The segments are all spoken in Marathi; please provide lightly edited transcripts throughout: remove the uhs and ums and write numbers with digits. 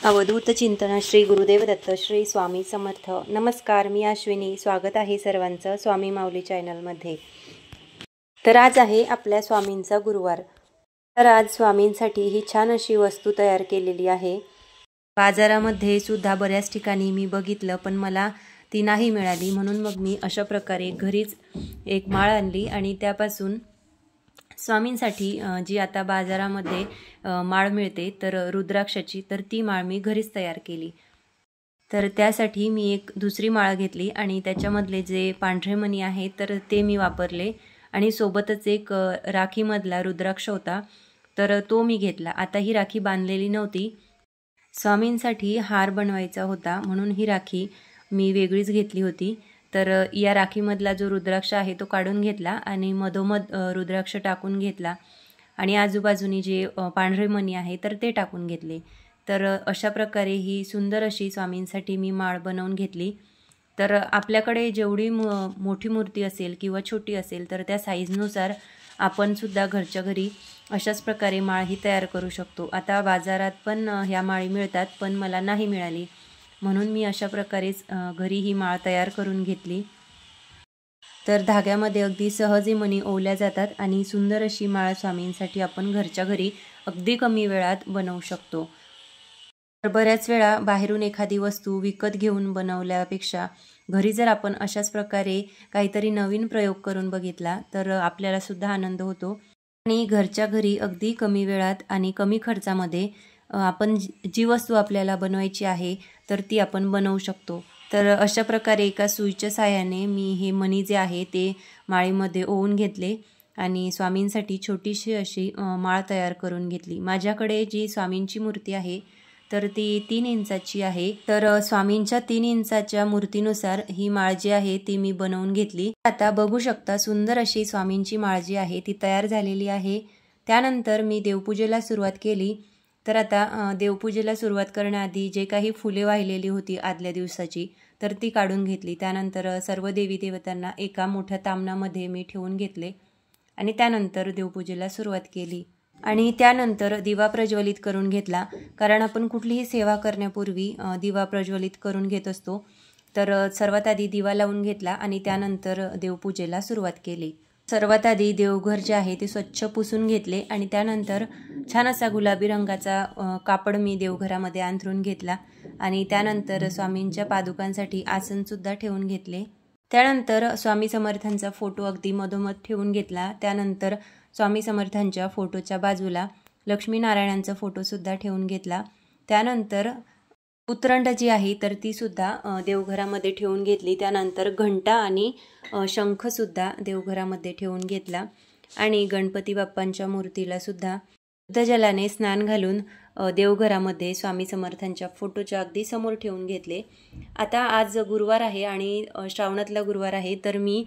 अवधूत चिंतन श्री गुरुदेव दत्त श्री स्वामी समर्थ। नमस्कार, मी अश्विनी। स्वागत आहे सर्वांचं स्वामी माऊली चॅनलमध्ये। तर आज आहे आपल्या स्वामींचा गुरुवार। तर आज स्वामींसाठी ही छान अशी वस्तू तयार केलेली आहे। बाजारामध्ये सुद्धा बऱ्याच ठिकाणी मी बघितलं, पण मला ती नाही मिळाली, म्हणून मग मी अशा प्रकारे घरीच एक माळ आणली आणि त्यापासून स्वामींसाठी जी आता बाजारामध्ये माळ मिळते तर रुद्राक्षाची, तर ती माळ मी घरीच तयार केली। तर त्यासाठी मी एक दुसरी माळ घेतली आणि त्याच्यामधले जे पांढरे मणी आहे तर ते मी वापरले आणि सोबतच एक राखीमधला रुद्राक्ष होता तर तो मी घेतला। आता ही राखी बांधलेली नव्हती, स्वामींसाठी हार बनवायचा होता म्हणून ही राखी मी वेगळीच घेतली होती। तर या राखीमधला जो रुद्राक्ष आहे तो काढून घेतला आणि मधोमध रुद्राक्ष टाकून घेतला आणि आजूबाजूनी जे पांढरे मणी आहे तर ते टाकून घेतले। तर अशा प्रकारे ही सुंदर अशी स्वामींसाठी मी माळ बनवून घेतली। तर आपल्याकडे जेवढी मोठी मूर्ती असेल किंवा छोटी असेल तर त्या साईजनुसार आपण सुद्धा घरच्या घरी अशाच प्रकारे माळ ही तयार करू शकतो। आता बाजारात पण ह्या माळी मिळतात, पण मला नाही मिळाली, म्हणून मी अशा प्रकारेच घरी ही माळ तयार करून घेतली। तर धाग्यामध्ये अगदी सहज मणी ओवल्या जातात आणि सुंदर अशी माळ स्वामींसाठी आपण घरच्या घरी अगदी कमी वेळात बनवू शकतो। तर बऱ्याच वेळा बाहेरून एखादी वस्तू विकत घेऊन बनवल्यापेक्षा घरी जर आपण अशाच प्रकारे काहीतरी नवीन प्रयोग करून बघितला तर आपल्याला सुद्धा आनंद होतो आणि घरच्या घरी अगदी कमी वेळात आणि कमी खर्चामध्ये आपण जी वस्तू आपल्याला बनवायची आहे तर ती आपण बनवू शकतो। तर अशा प्रकारे एका सुईच्या साहाय्याने मी हे मणी जे आहे ते माळीमध्ये ओवून घेतले आणि स्वामींसाठी छोटीशी अशी माळ तयार करून घेतली। माझ्याकडे जी स्वामींची मूर्ती आहे तर ती 3 इंचाची आहे। तर स्वामींच्या 3 इंचाच्या मूर्तीनुसार ही माळ जी आहे ती मी बनवून घेतली। आता बघू शकता सुंदर अशी स्वामींची माळ जी आहे ती तयार झालेली आहे। त्यानंतर मी देवपूजेला सुरुवात केली। तर आता देवपूजेला सुरुवात करण्याआधी जे काही फुले वाहिलेली होती आदल्या दिवसाची तर ती काढून घेतली। त्यानंतर सर्व देवी देवतांना एका मोठ्या तामणामध्ये मी ठेवून घेतले आणि त्यानंतर देवपूजेला सुरुवात केली आणि त्यानंतर दिवा प्रज्वलित करून घेतला, कारण आपण कुठलीही सेवा करण्यापूर्वी दिवा प्रज्वलित करून घेत असतो। तर सर्वात आधी दिवा लावून घेतला आणि त्यानंतर देवपूजेला सुरुवात केली। सर्वात आधी देवघर जे आहे ते स्वच्छ पुसून घेतले आणि त्यानंतर छान असा गुलाबी रंगाचा कापड मी देवघरामध्ये अंथरून घेतला आणि त्यानंतर स्वामींच्या पादुकांसाठी आसनसुद्धा ठेवून घेतले। त्यानंतर स्वामी समर्थांचा फोटो अगदी मधोमध ठेवून घेतला। त्यानंतर स्वामी समर्थांच्या फोटोच्या बाजूला लक्ष्मीनारायणांचा फोटोसुद्धा ठेवून घेतला। त्यानंतर उतरंड जी आहे तर ती सुद्धा देवघरामध्ये ठेवून घेतली। त्यानंतर घंटा आणि शंखसुद्धा देवघरामध्ये ठेवून घेतला आणि गणपती बाप्पांच्या मूर्तीला सुद्धा शुद्ध जलाने स्नान घालून देवघरामध्ये स्वामी समर्थांच्या फोटोच्या अगदी समोर ठेवून घेतले। आता आज गुरुवार आहे आणि श्रावणातला गुरुवार आहे, तर मी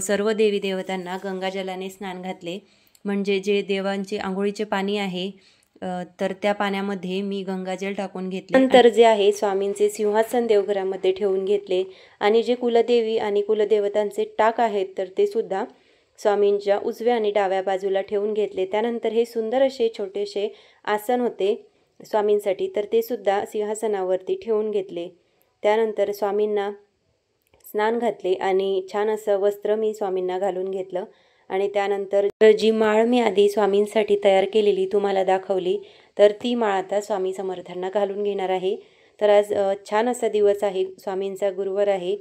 सर्व देवी देवतांना गंगाजलाने स्नान घातले, म्हणजे जे देवांचे आंघोळीचे पाणी आहे तर त्या पाण्यामध्ये मी गंगाजल टाकून घेतले। नंतर जे आहे स्वामींचे सिंहासन देवघरामध्ये ठेवून घेतले आणि जे कुलदेवी आणि कुलदेवतांचे टाक आहेत तर ते सुद्धा स्वामींच्या उजव्या आणि डाव्या बाजूला ठेवून घेतले। त्यानंतर हे सुंदर असे छोटेसे आसन होते स्वामींसाठी, तर ते सुद्धा सिंहासनावरती ठेवून घेतले। त्यानंतर स्वामींना स्नान घातले आणि छान असं वस्त्र मी स्वामींना घालून घेतलं आणि त्यानंतर जी माळ मी आधी स्वामींसाठी तयार केलेली तुम्हाला दाखवली तर ती माळ आता स्वामी समर्थांना घालून घेणार आहे। तर आज छान असा दिवस आहे, स्वामींचा गुरुवार आहे।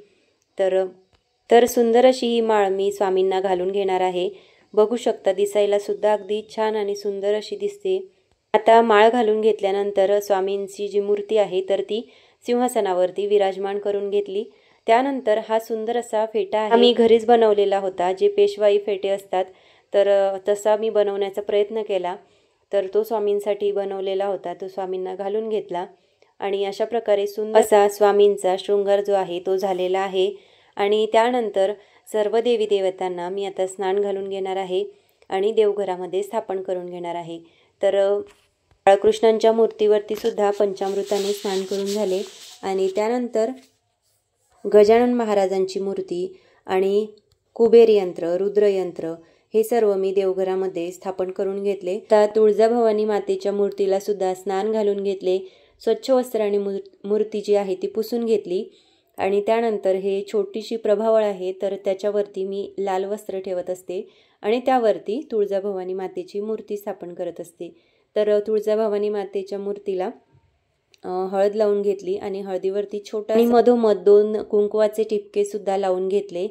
तर सुंदर अशी ही माळ मी स्वामींना घालून घेणार आहे। बघू शकता दिसायला सुद्धा अगदी छान आणि सुंदर अशी दिसते। आता माळ घालून घेतल्यानंतर स्वामींची जी मूर्ती आहे तर ती सिंहासनावरती विराजमान करून घेतली। त्यानंतर हा सुंदर असा फेटा आहे, मी घरीच बनवलेला होता, जे पेशवाई फेटे असतात तर तसा मी बनवण्याचा प्रयत्न केला। तर तो स्वामींसाठी बनवलेला होता, तो स्वामींना घालून घेतला आणि अशा प्रकारे सुंदर असा स्वामींचा शृंगार जो आहे तो झालेला आहे। आणि त्यानंतर सर्व देवी देवतांना मी आता स्नान घालून घेणार आहे आणि देवघरामध्ये स्थापन करून घेणार आहे। तर बाळकृष्णांच्या मूर्तीवरती सुद्धा पंचामृताने स्नान करून झाले आणि त्यानंतर गजानन महाराजांची मूर्ती आणि कुबेर यंत्र, रुद्रयंत्र हे सर्व मी देवघरामध्ये स्थापन करून घेतले। तर तुळजाभवानी मातेच्या मूर्तीला सुद्धा स्नान घालून घेतले। स्वच्छ वस्त्राने मूर्ती जी आहे ती पुसून घेतली आणि त्यानंतर हे छोटीशी प्रभावळ आहे तर त्याच्यावरती मी लाल वस्त्र ठेवत असते आणि त्यावरती तुळजाभवानी मातेची मूर्ती स्थापन करत असते। तर तुळजाभवानी मातेच्या मूर्तीला हळद लावून घेतली आणि हळदीवरती छोटा आणि मधोमध 2 कुंकवाचे टिपके सुद्धा लावून घेतले।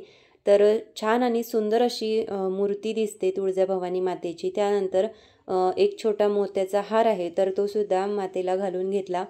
तर छान आणि सुंदर अशी मूर्ती दिसते तुळजाभवानी मातेची। त्यानंतर एक छोटा मोत्याचा हार आहे तर तो सुद्धा मातेला घालून घेतला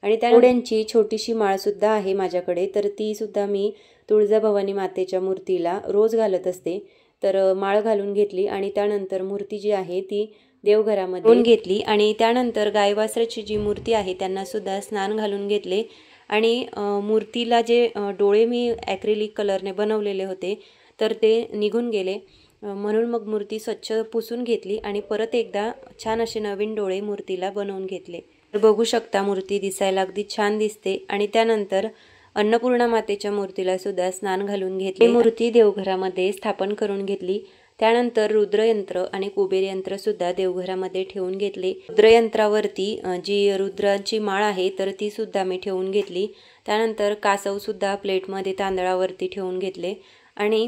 आणि त्या मोत्यांची छोटीशी माळ सुद्धा आहे माझ्याकडे तर ती सुद्धा मी तुळजाभवानी मातेच्या मूर्तीला रोज घालत असते। तर माळ घालून घेतली आणि त्यानंतर मूर्ती जी आहे ती देवघरामध्ये घेतली आणि त्यानंतर गाय वासराची जी मूर्ती आहे त्यांना सुद्धा स्नान घालून घेतले आणि मूर्तीला जे डोळे मी ॲक्रिलिक कलरने बनवलेले होते तर ते निघून गेले, म्हणून मग मूर्ती स्वच्छ पुसून घेतली आणि परत एकदा छान असे नवीन डोळे मूर्तीला बनवून घेतले। तर बघू शकता मूर्ती दिसायला अगदी छान दिसते आणि त्यानंतर अन्नपूर्णा मातेच्या मूर्तीला सुद्धा स्नान घालून घेतले। मूर्ती देवघरामध्ये स्थापन करून घेतली। त्यानंतर रुद्रयंत्र आणि कुबेर यंत्र सुद्धा देवघरामध्ये ठेवून घेतले। रुद्रयंत्रावरती जी रुद्राची माळ आहे तर ती सुद्धा मी ठेवून घेतली। त्यानंतर कासव सुद्धा प्लेटमध्ये तांदळावरती ठेवून घेतले आणि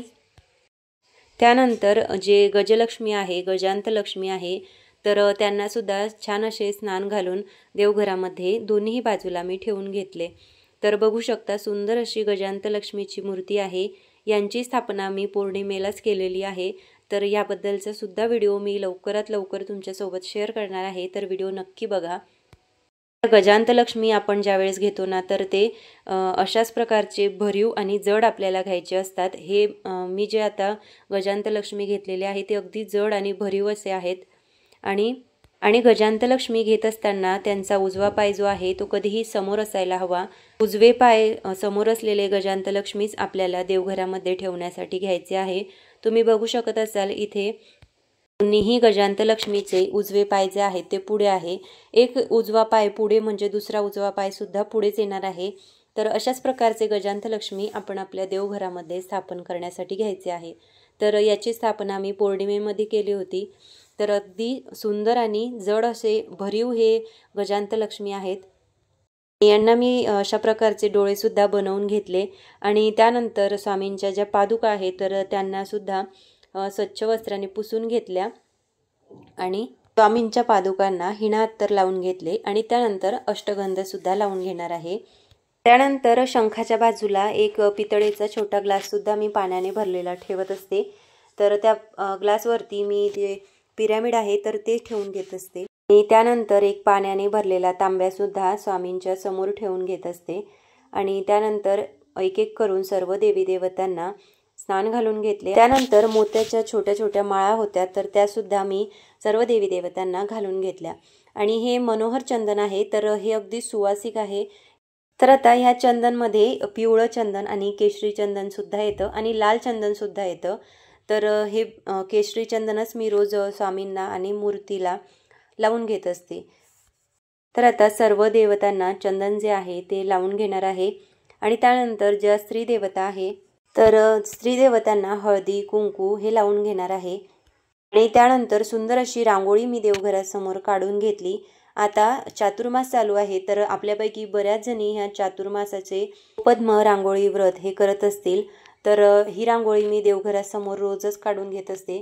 त्यानंतर जे गजलक्ष्मी आहे गजांत लक्ष्मी आहे तर त्यांना सुद्धा छान असे स्नान घालून देवघरामध्ये दोन्ही बाजूला मी ठेवून घेतले। तर बघू शकता सुंदर अशी गजांत लक्ष्मीची मूर्ती आहे। यांची स्थापना मी पौर्णिमेलाच केलेली आहे। तर याबद्दलचा सुद्धा व्हिडिओ मी लवकरात लवकर तुमच्यासोबत शेअर करणार आहे, तर व्हिडिओ नक्की बघा। गजांत लक्ष्मी आपण ज्यावेळेस घेतो ना तर ते अशाच प्रकारचे भरीव आणि जड आपल्याला घ्यायचे असतात। हे मी जे आता गजांत लक्ष्मी घेतलेले आहे ते अगदी जड आणि भरीव असे आहेत आणि गजांत लक्ष्मी घेत असताना त्यांचा उजवा पाय जो आहे तो कधीही समोर असायला हवा। उजवे पाय समोर असलेले गजांत लक्ष्मीच आपल्याला देवघरामध्ये ठेवण्यासाठी घ्यायचे आहे। तुम्ही बघू शकत असाल इथे दोन्ही गजांत लक्ष्मीचे उजवे पाय जे आहेत ते पुढे आहे। एक उजवा पाय पुढे म्हणजे दुसरा उजवा पाय सुद्धा पुढेच येणार आहे। तर अशाच प्रकारचे गजांत लक्ष्मी आपण आपल्या देवघरामध्ये स्थापन करण्यासाठी घ्यायचे आहे। तर याची स्थापना मी पौर्णिमेमध्ये केली होती। तर अगदी सुंदर आणि जड असे भरीव हे गजांत लक्ष्मी आहेत। यांना मी अशा प्रकारचे डोळे सुद्धा बनवून घेतले आणि त्यानंतर स्वामींच्या ज्या पादुका आहेत तर त्यांना सुद्धा स्वच्छ वस्त्राने पुसून घेतल्या आणि स्वामींच्या पादुकांना हिना अत्तर लावून घेतले आणि त्यानंतर अष्टगंध सुद्धा लावून घेणार आहे। त्यानंतर शंखाच्या बाजूला एक पितळेचा छोटा ग्लास सुद्धा मी पाण्याने भरलेला ठेवत असते। तर त्या ग्लासवरती मी जे पिरॅमिड आहे तर ते ठेवून घेत असते आणि त्यानंतर एक पाण्याने भरलेला तांब्या सुद्धा स्वामींच्या समोर ठेवून घेत असते आणि त्यानंतर एक एक करून सर्व देवी देवतांना स्नान घालून घेतले। त्यानंतर मोत्याच्या छोट्या छोट्या माळा होत्या तर त्या सुद्धा मी सर्व देवी देवतांना घालून घेतल्या आणि हे मनोहर चंदन आहे तर हे अगदी सुवासिक आहे। तर आता ह्या चंदनमध्ये पिवळं चंदन आणि केशरी चंदन सुद्धा येतं आणि लाल चंदन सुद्धा येतं। तर हे केशरी चंदनच मी रोज स्वामींना आणि मूर्तीला लावून घेत असते। तर आता सर्व देवतांना चंदन जे आहे ते लावून घेणार आहे आणि त्यानंतर ज्या स्त्री देवता आहे तर स्त्री देवतांना हळदी कुंकू हे लावून घेणार आहे आणि त्यानंतर सुंदर अशी रांगोळी मी देवघरासमोर काढून घेतली। आता चातुर्मास चालू आहे तर आपल्यापैकी बऱ्याच जणी ह्या चातुर्मासाचे पद्म रांगोळी व्रत हे करत असतील। तर ही रांगोळी मी देवघरासमोर रोजच काढून घेत असते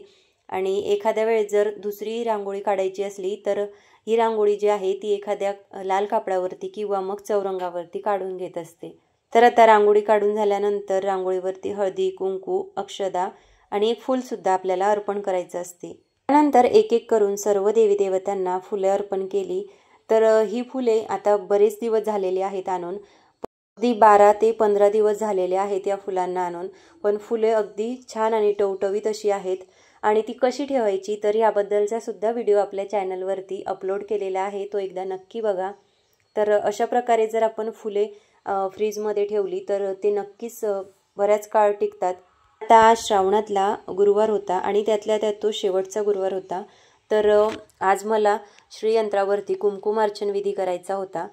आणि एखाद्या वेळेस जर दुसरी रांगोळी काढायची असली तर ही रांगोळी जी आहे ती एखाद्या लाल कापडावरती किंवा मग चौरंगावरती काढून घेत असते। तर आता रांगोळी काढून झाल्यानंतर रांगोळीवरती हळदी कुंकू अक्षदा आणि एक फूल सुद्धा आपल्याला अर्पण करायचं असते। त्यानंतर एक एक करून सर्व देवी देवतांना फुले अर्पण केली। तर ही फुले आता बरेच दिवस झालेले आहेत आणून, अगदी 12 ते 15 दिवस झालेले आहेत या फुलांना आणून, पण फुले अगदी छान आणि टवटवीत अशी आहेत आणि ती कशी ठेवायची तर याबद्दलचा सुद्धा व्हिडिओ आपल्या चॅनलवरती अपलोड केलेला आहे, तो एकदा नक्की बघा। तर अशा प्रकारे जर आपण फुले फ्रीजमध्ये ठेवली तर ते नक्कीच बऱ्याच काळ टिकतात। आता आज श्रावणातला गुरुवार होता आणि त्यातल्या त्यात तो शेवटचा गुरुवार होता। तर आज मला श्रीयंत्रावरती कुंकुमार्चन विधी करायचा होता।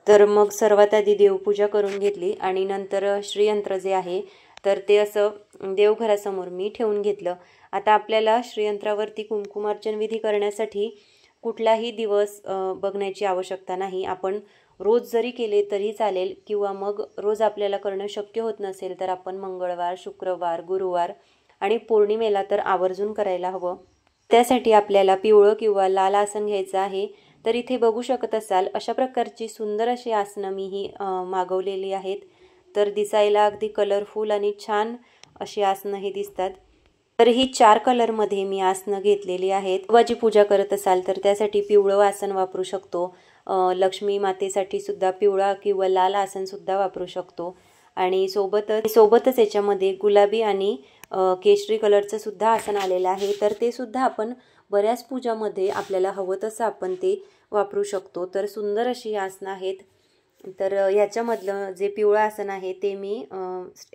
तर मग सर्वात आधी देवपूजा करून घेतली आणि नंतर श्रीयंत्र जे आहे तर ते असं देवघरासमोर मी ठेवून घेतलं। आता आपल्याला श्रीयंत्रावरती कुंकुमार्चन विधी करण्यासाठी कुठलाही दिवस बघण्याची आवश्यकता नाही। आपण रोज जरी केले तरी चालेल, किंवा मग रोज आपल्याला करणं शक्य होत नसेल तर आपण मंगळवार, शुक्रवार, गुरुवार आणि पौर्णिमेला तर आवर्जून करायला हवं. त्यासाठी आपल्याला पिवळं किंवा लाल आसन घ्यायचं आहे. तर इथे बघू शकत असाल अशा प्रकारची सुंदर अशी आसनं मी ही मागवलेली आहेत. तर दिसायला अगदी कलरफुल आणि छान अशी आसनं हे दिसतात. तर ही 4 कलरमध्ये मी आसनं घेतलेली आहेत. देवाची पूजा करत असाल तर त्यासाठी पिवळं आसन वापरू शकतो. लक्ष्मी मातेसाठी सुद्धा पिवळा किंवा लाल आसन सुद्धा वापरू शकतो. आणि सोबतच याच्यामध्ये गुलाबी आणि केशरी कलरचं सुद्धा आसन आलेलं आहे. तर ते सुद्धा आपण बऱ्याच पूजामध्ये आपल्याला हवं तसं आपण ते वापरू शकतो. तर सुंदर अशी आसनं आहेत. तर ह्याच्यामधलं जे पिवळं आसन आहे ते मी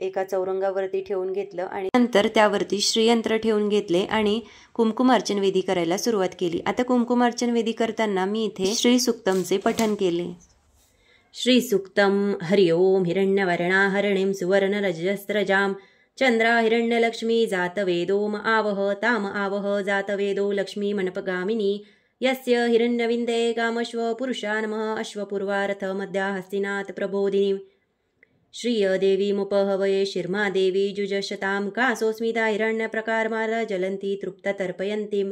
एका चौरंगावरती ठेवून घेतलं आणि नंतर त्यावरती श्रीयंत्र ठेवून घेतले आणि कुंकुमार्चन विधी करायला सुरुवात केली. आता कुंकुमार्चन विधी करताना मी इथे श्री सुक्तमचे पठण केले. श्री सुक्तम. हरि ओम हिरण्यवर्णा हरिणीं सुवर्णरजस्रजां चंद्रा हिरण्यलक्ष्मी जातवेदोम आवह ताम आवह जातवेदो लक्ष्मी मनपगामिनी यस्य हिरण्यविन्दे कामश्व पुरुषा नमः अश्वपूर्वारथ मध्या हस्तिनाथ प्रबोधिनी श्रियदेवीमुपहवये शिर्मादेवी जुजशतां कासोऽस्मिता हिरण्यप्रकारमाला जलन्ती तृप्ततर्पयन्तीं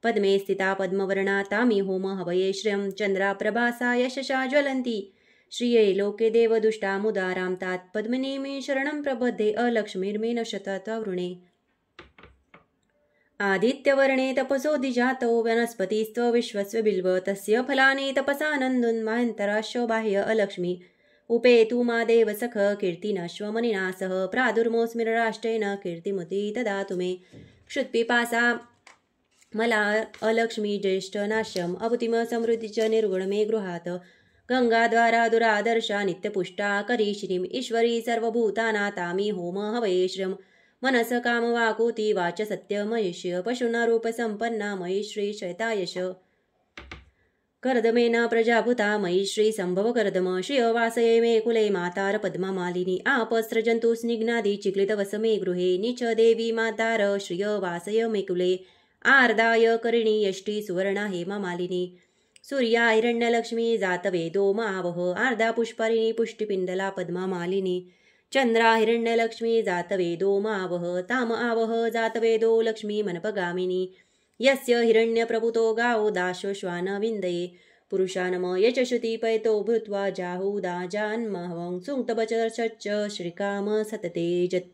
पद्मे स्थिता पद्मवर्णा तामि होम हवये श्रियं चन्द्राप्रभासा यशसा ज्वलन्ती श्रिये लोके देवदुष्टा मुदारां तात पद्मनेमि शरणं प्रबद्धे अलक्ष्मीर्मेन शतत्ववृणे आदित्यवर्णे तपसोऽधिजातो वनस्पतिस्त्व विश्वस्य बिल्व तस्य फलानि तपसानन्दोन्मान्तराश्व बाह्य अलक्ष्मी उपेतु मा देव सख कीर्तिनश्वमनिना सह प्रादुर्मोऽस्मिराष्ट्रेण कीर्तिमुति ददातु मे क्षुत्पिपासा मला अलक्ष्मी ज्येष्ठनाश्यम अभूतिम समृद्धि च निर्गुण मे गृहात् गंगाद्वारा दुरादर्शा नित्यपुष्टा करीश्रीम ईश्वरी सर्वभूताना तामी होम हवये श्रियं मनस काम वाकुति वाच सत्य मयिष्य पशुना रूप संपन्ना मयि श्री शैतायश कर्दमेन प्रजाभूता मयि श्री संभव कर्दम श्रिय वासये मे कुले मातार पद्मा मालिनी आपस्त्रजंतु स्निग्नादि चिक्लित वस मे गृहे निच देवी मातार श्रिय वासय मे कुले आर्दाय करिणी यष्टी सुवर्णा हेमा मालिनी सूर्या हिरण्यलक्ष्मी जातवेदो मावह आर्धा पुष्पारिणी पुष्टिपिंडला पद्मा मालिनी चंद्रा हिरण्यलक्ष्मी जातवेदो मावह ताम आवह जातवेदो लक्ष्मी मनपगामिनी यस्य हिरण्यप्रभुतो गावो दाशो श्वान विन्दये पुरुषानम यचश्रुति पैतो भूत्वा जाहुदा जान्महवं सुक्तबचर्चच्च श्रीकाम सतते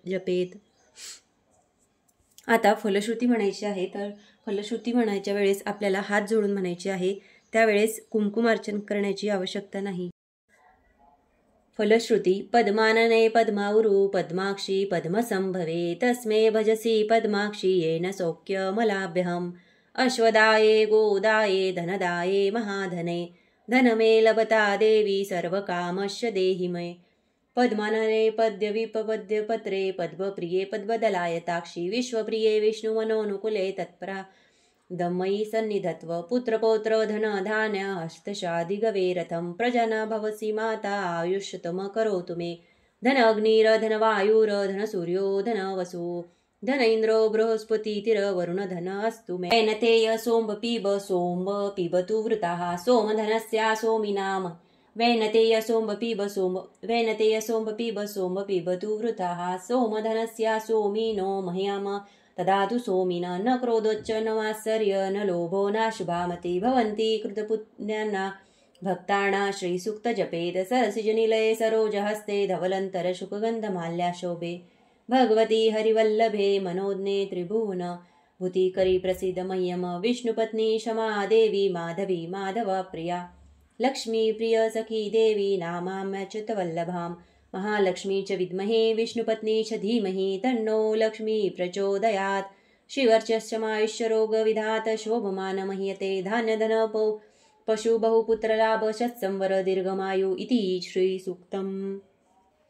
जपेत. आता फलश्रुती म्हणायची आहे. तर फलश्रुती म्हणायच्या वेळेस आपल्याला हात जोडून म्हणायची आहे. त्यावेळेस कुंकुमार्चन करण्याची आवश्यकता नाही. फलश्रुती. पद्मानने पद्माउरु पद्माक्षी पद्मसंभवे तस्मे भजसी पद्माक्षी येन सौख्यमलाभ्यहम् अश्वदाये गोदाये धनदाये महाधने धनमे लभता देवी सर्वकामस्य देहि मे पद्मानने पद्यविपपद्यपत्रे पद्मप्रिये पद्मदलायताक्षी विश्वप्रिये विष्णुमनोनुकुले तत्परा दमयी सन्निधत्व पुत्रपौत्र धन धान्य हस्तशादिगवे रथं प्रजना भवसि माता आयुष्यतम करोतु मे धन अग्निर धन वायुर धन सूर्यो धन वसु धन इन्द्रो बृहस्पतितिर वरुण धन अस्तु मे वैनतेय सोम पिबतु वृताः सोम धनस्या सोमिनाम वैनतेय सोम पिबतु वृताः सोम धनस्या सोमिनो मह्याम तदातु सोमिना न क्रोधोच्च न वात्सर्य न लोभो नाशुभामति भवन्ति कृतपुण्याना भक्ताना श्रीसूक्त जपेत सरसिजनिलये सरोजहस्ते धवलन्तर शुकगन्धमाल्या शोभे भगवती हरिवल्लभे मनोज्ञे त्रिभुवन भूतिकरी प्रसिद्ध मह्यम विष्णुपत्नी क्षमा देवी माधवी माधव प्रिया लक्ष्मी प्रिय सखी देवी नामाम्यच्युतवल्लभाम् महालक्ष्मी च विद्महे विष्णुपत्नी च धीमहि तन्नो लक्ष्मी प्रचोदयात् श्रीवर्चस्यमायुष्यरोगविधात शोभमान मह्यते धान्यधन पशु बहुपुत्रलाभ शत्संवर दीर्घमायु इति श्रीसूक्तम्.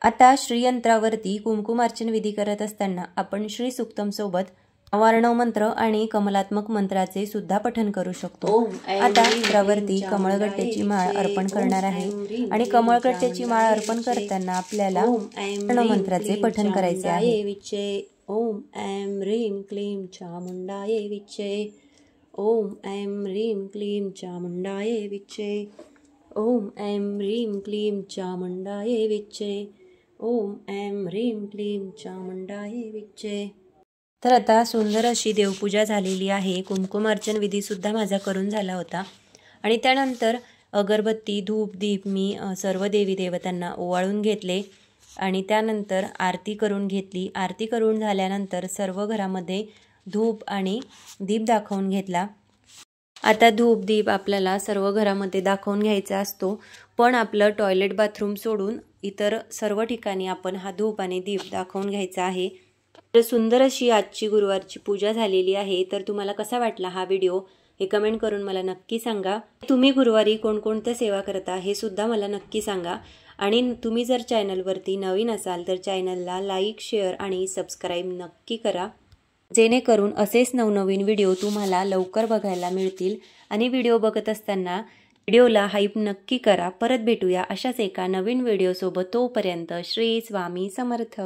आता श्रीयंत्रावरती कुंकुमार्चन विधी करत असताना आपण श्रीसूक्तम सोबत वारणव मंत्र आणि कमलात्मक मंत्राचे सुद्धा पठण करू शकतो. आता यंत्रावरती कमळगट्ट्याची माळ अर्पण करणार आहे आणि कमळगट्ट्याची माळ अर्पण करताना आपल्याला वारणव मंत्राचे पठण करायचे आहे. ओम ऐं ह्रीं क्लीं चामुंडाये विच्चे ओम ऐं ह्रीं क्लीं चामुंडाये विच्चे ओम ऐं ह्रीं क्लीं चामुंडायै विच्चे. ओम ऐं ह्रीं क्लीं चामुंडायै विच्चे. तर आता सुंदर अशी देवपूजा झालेली आहे. कुंकुमार्चन विधीसुद्धा माझा करून झाला होता. आणि त्यानंतर अगरबत्ती धूप दीप मी सर्व देवी देवतांना ओवाळून घेतले आणि त्यानंतर आरती करून घेतली. आरती करून झाल्यानंतर सर्व घरामध्ये धूप आणि दीप दाखवून घेतला. आता धूप दीप आपल्याला सर्व घरामध्ये दाखवून घ्यायचा असतो, पण आपलं टॉयलेट बाथरूम सोडून इतर सर्व ठिकाणी आपण हा धूप आणि दीप दाखवून घ्यायचा आहे. तर सुंदर अशी आजची गुरुवारची पूजा झालेली आहे. तर तुम्हाला कसा वाटला हा व्हिडिओ हे कमेंट करून मला नक्की सांगा. तुम्ही गुरुवारी कोणकोणत्या सेवा करता हे सुद्धा मला नक्की सांगा. आणि तुम्ही जर चॅनलवरती नवीन असाल तर चॅनलला लाईक शेअर आणि सबस्क्राईब नक्की करा, जेणेकरून असेच नवनवीन व्हिडिओ तुम्हाला लवकर बघायला मिळतील. आणि व्हिडिओ बघत असताना व्हिडिओला हाईप नक्की करा. परत भेटूया अशाच एका नवीन व्हिडिओसोबत. तोपर्यंत श्री स्वामी समर्थ.